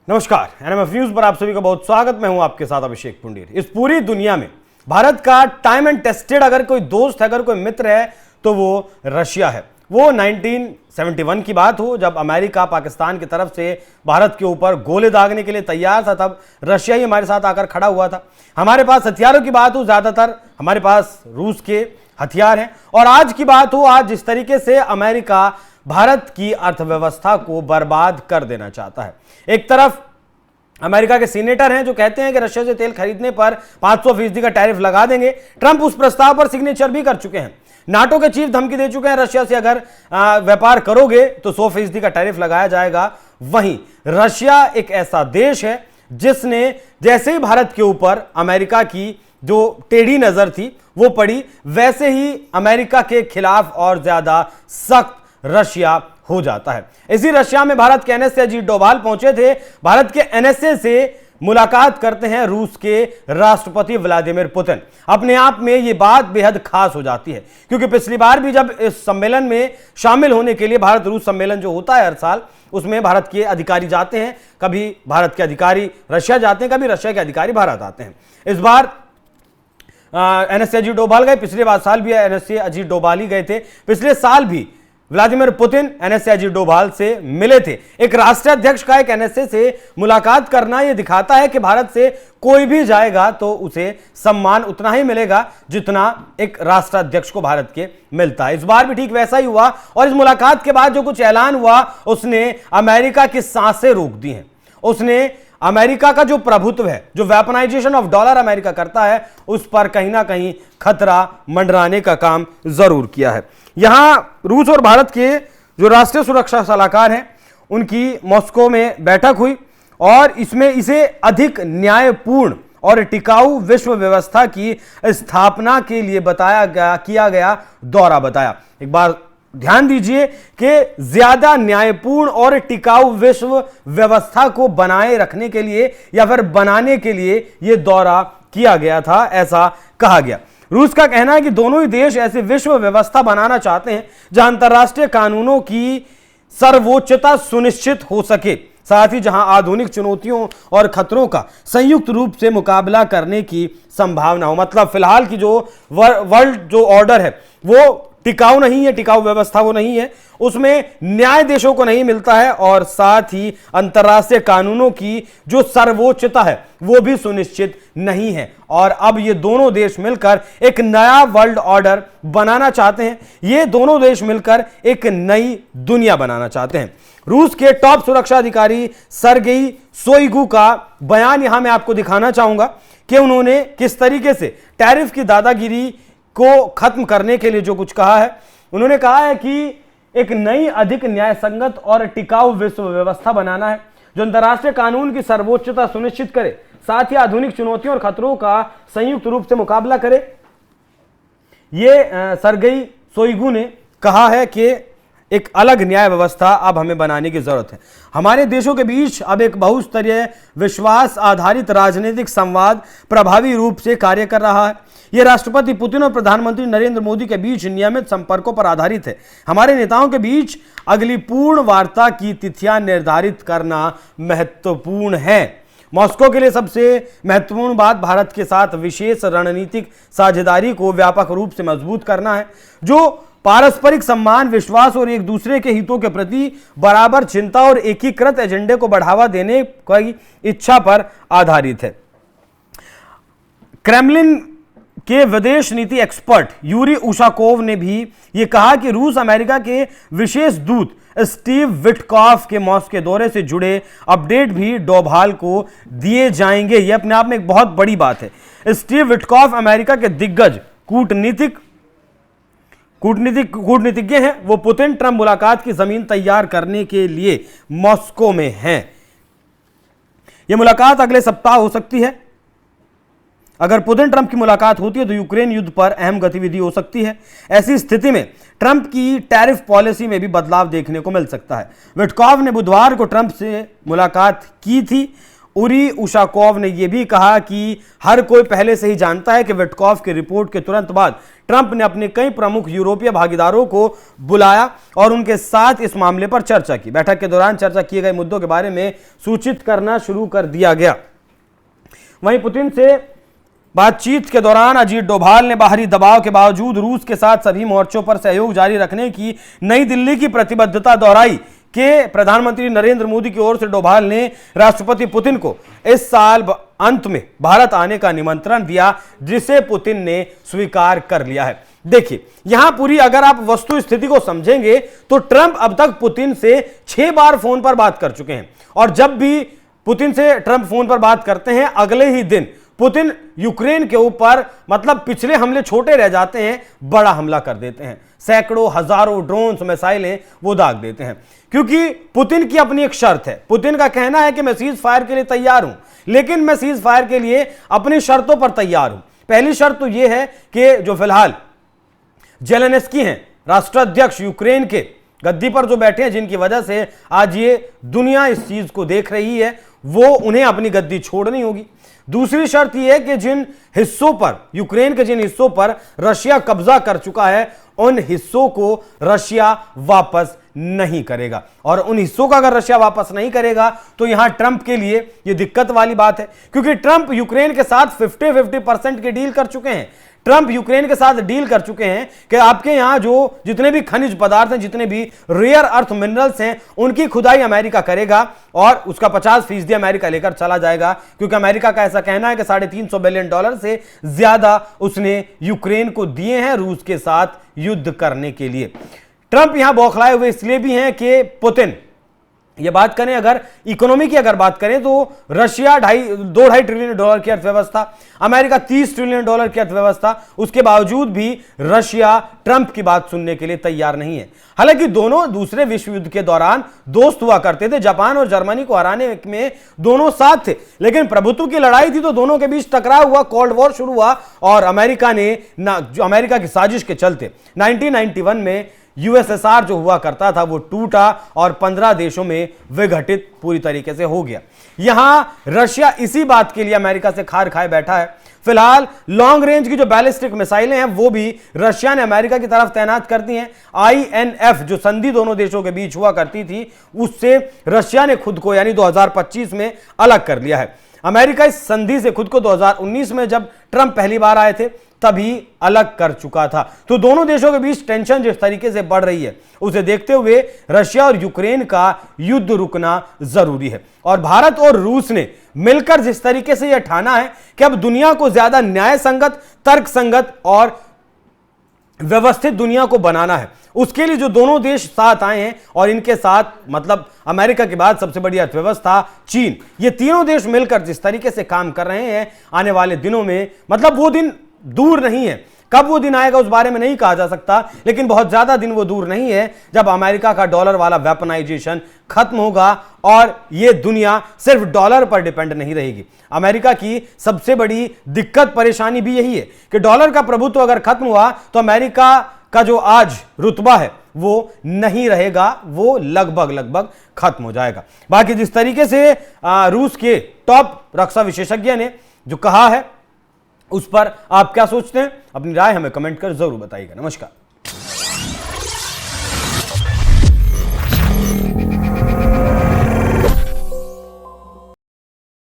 नमस्कार, NMF news पर आप सभी का बहुत स्वागत। मैं हूं आपके साथ अभिषेक पुंडीर। इस पूरी दुनिया में भारत का टाइम एंड टेस्टेड अगर कोई दोस्त है, अगर कोई मित्र है, तो वो रशिया है। वो 1971 की बात हो, जब अमेरिका पाकिस्तान की तरफ से भारत के ऊपर गोले दागने के लिए तैयार था, तब रशिया ही हमारे साथ आकर खड़ा हुआ था। हमारे पास हथियारों की बात हो, ज्यादातर हमारे पास रूस के हथियार हैं। और आज की बात हो, आज जिस तरीके से अमेरिका भारत की अर्थव्यवस्था को बर्बाद कर देना चाहता है। एक तरफ अमेरिका के सीनेटर हैं जो कहते हैं कि रशिया से तेल खरीदने पर 500% का टैरिफ लगा देंगे। ट्रंप उस प्रस्ताव पर सिग्नेचर भी कर चुके हैं। नाटो के चीफ धमकी दे चुके हैं, रशिया से अगर व्यापार करोगे तो 100% का टैरिफ लगाया जाएगा। वहीं रशिया एक ऐसा देश है जिसने जैसे ही भारत के ऊपर अमेरिका की जो टेढ़ी नजर थी वो पड़ी, वैसे ही अमेरिका के खिलाफ और ज्यादा सख्त रशिया हो जाता है। इसी रशिया में भारत के एनएसए अजीत डोभाल पहुंचे थे। भारत के एनएसए से मुलाकात करते हैं रूस के राष्ट्रपति व्लादिमीर पुतिन। अपने आप में यह बात बेहद खास हो जाती है, क्योंकि पिछली बार भी जब इस सम्मेलन में शामिल होने के लिए भारत रूस सम्मेलन जो होता है हर साल, उसमें भारत के अधिकारी जाते हैं। कभी भारत के अधिकारी रशिया जाते हैं, कभी रशिया के अधिकारी भारत आते हैं। इस बार एनएसए अजीत डोभाल गए, पिछले साल भी एनएसए अजीत डोभाल ही गए थे। पिछले साल भी Vladimir Putin NSA Ajit Doval से मिले थे। एक राष्ट्रीय अध्यक्ष का एक एनएसए से मुलाकात करना यह दिखाता है कि भारत से कोई भी जाएगा तो उसे सम्मान उतना ही मिलेगा जितना एक राष्ट्राध्यक्ष को भारत के मिलता है। इस बार भी ठीक वैसा ही हुआ। और इस मुलाकात के बाद जो कुछ ऐलान हुआ, उसने अमेरिका की सांसें रोक दी हैं। उसने अमेरिका का जो प्रभुत्व है, जो वेपनाइजेशन ऑफ डॉलर अमेरिका करता है, उस पर कहीं ना कहीं खतरा मंडराने का काम जरूर किया है। यहां रूस और भारत के जो राष्ट्रीय सुरक्षा सलाहकार हैं, उनकी मॉस्को में बैठक हुई और इसमें इसे अधिक न्यायपूर्ण और टिकाऊ विश्व व्यवस्था की स्थापना के लिए किया गया दौरा बताया। एक बार ध्यान दीजिए कि ज्यादा न्यायपूर्ण और टिकाऊ विश्व व्यवस्था को बनाए रखने के लिए या फिर बनाने के लिए यह दौरा किया गया था, ऐसा कहा गया। रूस का कहना है कि दोनों ही देश ऐसी विश्व व्यवस्था बनाना चाहते हैं जहां अंतर्राष्ट्रीय कानूनों की सर्वोच्चता सुनिश्चित हो सके, साथ ही जहां आधुनिक चुनौतियों और खतरों का संयुक्त रूप से मुकाबला करने की संभावना हो। मतलब फिलहाल की जो वर्ल्ड जो ऑर्डर है वो टिकाऊ नहीं है, टिकाऊ व्यवस्था वो नहीं है, उसमें न्याय देशों को नहीं मिलता है और साथ ही अंतर्राष्ट्रीय कानूनों की जो सर्वोच्चता है वो भी सुनिश्चित नहीं है। और अब ये दोनों देश मिलकर एक नया वर्ल्ड ऑर्डर बनाना चाहते हैं। ये दोनों देश मिलकर एक नई दुनिया बनाना चाहते हैं। रूस के टॉप सुरक्षा अधिकारी सर्गेई शोइगु का बयान यहां मैं आपको दिखाना चाहूंगा कि उन्होंने किस तरीके से टैरिफ की दादागिरी को खत्म करने के लिए जो कुछ कहा है। उन्होंने कहा है कि एक नई अधिक न्यायसंगत और टिकाऊ विश्व व्यवस्था बनाना है जो अंतर्राष्ट्रीय कानून की सर्वोच्चता सुनिश्चित करे, साथ ही आधुनिक चुनौतियों और खतरों का संयुक्त रूप से मुकाबला करे। यह सर्गेई शोइगु ने कहा है कि एक अलग न्याय व्यवस्था अब हमें बनाने की जरूरत है। हमारे देशों के बीच अब एक बहुस्तरीय विश्वास आधारित राजनीतिक संवाद प्रभावी रूप से कार्य कर रहा है। यह राष्ट्रपति पुतिन और प्रधानमंत्री नरेंद्र मोदी के बीच नियमित संपर्कों पर आधारित है। हमारे नेताओं के बीच अगली पूर्ण वार्ता की तिथियां निर्धारित करना महत्वपूर्ण है। मॉस्को के लिए सबसे महत्वपूर्ण बात भारत के साथ विशेष रणनीतिक साझेदारी को व्यापक रूप से मजबूत करना है, जो पारस्परिक सम्मान, विश्वास और एक दूसरे के हितों के प्रति बराबर चिंता और एकीकृत एजेंडे को बढ़ावा देने की इच्छा पर आधारित है। क्रेमलिन के विदेश नीति एक्सपर्ट यूरी उशाकोव ने भी यह कहा कि रूस अमेरिका के विशेष दूत स्टीव विटकॉफ के मॉस्को दौरे से जुड़े अपडेट भी डोभाल को दिए जाएंगे। यह अपने आप में एक बहुत बड़ी बात है। स्टीव विटकॉफ अमेरिका के दिग्गज कूटनीतिज्ञ हैं। वो पुतिन ट्रंप मुलाकात की जमीन तैयार करने के लिए मॉस्को में हैं। यह मुलाकात अगले सप्ताह हो सकती है। अगर पुतिन ट्रंप की मुलाकात होती है तो यूक्रेन युद्ध पर अहम गतिविधि हो सकती है। ऐसी स्थिति में ट्रंप की टैरिफ पॉलिसी में भी बदलाव देखने को मिल सकता है। विटकॉफ ने बुधवार को ट्रंप से मुलाकात की थी उरी उशाकोव ने यह भी कहा कि हर कोई पहले से ही जानता है कि विटकॉफ की रिपोर्ट के तुरंत बाद ट्रंप ने अपने कई प्रमुख यूरोपीय भागीदारों को बुलाया और उनके साथ इस मामले पर चर्चा की। बैठक के दौरान चर्चा किए गए मुद्दों के बारे में सूचित करना शुरू कर दिया गया। वहीं पुतिन से बातचीत के दौरान अजीत डोभाल ने बाहरी दबाव के बावजूद रूस के साथ सभी मोर्चों पर सहयोग जारी रखने की नई दिल्ली की प्रतिबद्धता दोहराई कि प्रधानमंत्री नरेंद्र मोदी की ओर से डोभाल ने राष्ट्रपति पुतिन को इस साल अंत में भारत आने का निमंत्रण दिया, जिसे पुतिन ने स्वीकार कर लिया है। देखिए यहां पूरी अगर आप वस्तु स्थिति को समझेंगे तो ट्रंप अब तक पुतिन से 6 बार फोन पर बात कर चुके हैं और जब भी पुतिन से ट्रंप फोन पर बात करते हैं अगले ही दिन पुतिन यूक्रेन के ऊपर मतलब पिछले हमले छोटे रह जाते हैं, बड़ा हमला कर देते हैं। सैकड़ों हजारों ड्रोन्स मिसाइलें वो दाग देते हैं, क्योंकि पुतिन की अपनी एक शर्त है। पुतिन का कहना है कि मैं सीज फायर के लिए तैयार हूं, लेकिन मैं सीज फायर के लिए अपनी शर्तों पर तैयार हूं। पहली शर्त तो यह है कि जो फिलहाल जेलेंस्की हैं, राष्ट्राध्यक्ष यूक्रेन के गद्दी पर जो बैठे हैं, जिनकी वजह से आज ये दुनिया इस चीज को देख रही है, वो उन्हें अपनी गद्दी छोड़नी होगी। दूसरी शर्त यह है कि जिन हिस्सों पर यूक्रेन के जिन हिस्सों पर रशिया कब्जा कर चुका है, उन हिस्सों को रशिया वापस नहीं करेगा। और उन हिस्सों का अगर रशिया वापस नहीं करेगा तो यहां ट्रंप के लिए यह दिक्कत वाली बात है, क्योंकि ट्रंप यूक्रेन के साथ 50-50% की डील कर चुके हैं। ट्रंप यूक्रेन के साथ डील कर चुके हैं कि आपके यहां जो जितने भी खनिज पदार्थ हैं, जितने भी रेयर अर्थ मिनरल्स हैं, उनकी खुदाई अमेरिका करेगा और उसका 50% अमेरिका लेकर चला जाएगा, क्योंकि अमेरिका का ऐसा कहना है कि $350 बिलियन से ज्यादा उसने यूक्रेन को दिए हैं रूस के साथ युद्ध करने के लिए। ट्रंप यहां बौखलाए हुए इसलिए भी हैं कि पुतिन, ये बात करें अगर इकोनॉमी की अगर बात करें तो रशिया $2.5 ट्रिलियन की अर्थव्यवस्था, अमेरिका $30 ट्रिलियन की अर्थव्यवस्था, उसके बावजूद भी रशिया ट्रंप की बात सुनने के लिए तैयार नहीं है। हालांकि दोनों दूसरे विश्व युद्ध के दौरान दोस्त हुआ करते थे, जापान और जर्मनी को हराने में दोनों साथ थे, लेकिन प्रभुत्व की लड़ाई थी तो दोनों के बीच टकराव हुआ, कोल्ड वॉर शुरू हुआ और अमेरिका की साजिश के चलते 1991 में यूएसएसआर जो हुआ करता था वो टूटा और 15 देशों में विघटित पूरी तरीके से हो गया। यहां रशिया इसी बात के लिए अमेरिका से खार खाए बैठा है। फिलहाल लॉन्ग रेंज की जो बैलिस्टिक मिसाइलें हैं वो भी रशिया ने अमेरिका की तरफ तैनात कर दी हैं। INF जो संधि दोनों देशों के बीच हुआ करती थी, उससे रशिया ने खुद को यानी 2025 में अलग कर लिया है। अमेरिका इस संधि से खुद को 2019 में जब ट्रंप पहली बार आए थे तभी अलग कर चुका था। तो दोनों देशों के बीच टेंशन जिस तरीके से बढ़ रही है, उसे देखते हुए रशिया और यूक्रेन का युद्ध रुकना जरूरी है। और भारत और रूस ने मिलकर जिस तरीके से यह ठाना है कि अब दुनिया को ज्यादा न्याय संगत, तर्क संगत और व्यवस्थित दुनिया को बनाना है, उसके लिए जो दोनों देश साथ आए हैं और इनके साथ मतलब अमेरिका के बाद सबसे बड़ी अर्थव्यवस्था चीन, ये तीनों देश मिलकर जिस तरीके से काम कर रहे हैं, आने वाले दिनों में मतलब वो दिन दूर नहीं है। कब वो दिन आएगा उस बारे में नहीं कहा जा सकता, लेकिन बहुत ज्यादा दिन वो दूर नहीं है जब अमेरिका का डॉलर वाला वेपनाइजेशन खत्म होगा और ये दुनिया सिर्फ डॉलर पर डिपेंड नहीं रहेगी। अमेरिका की सबसे बड़ी दिक्कत परेशानी भी यही है कि डॉलर का प्रभुत्व अगर खत्म हुआ तो अमेरिका का जो आज रुतबा है वो नहीं रहेगा, वो लगभग खत्म हो जाएगा। बाकी जिस तरीके से रूस के टॉप रक्षा विशेषज्ञ ने जो कहा है उस पर आप क्या सोचते हैं, अपनी राय हमें कमेंट कर जरूर बताइएगा। नमस्कार।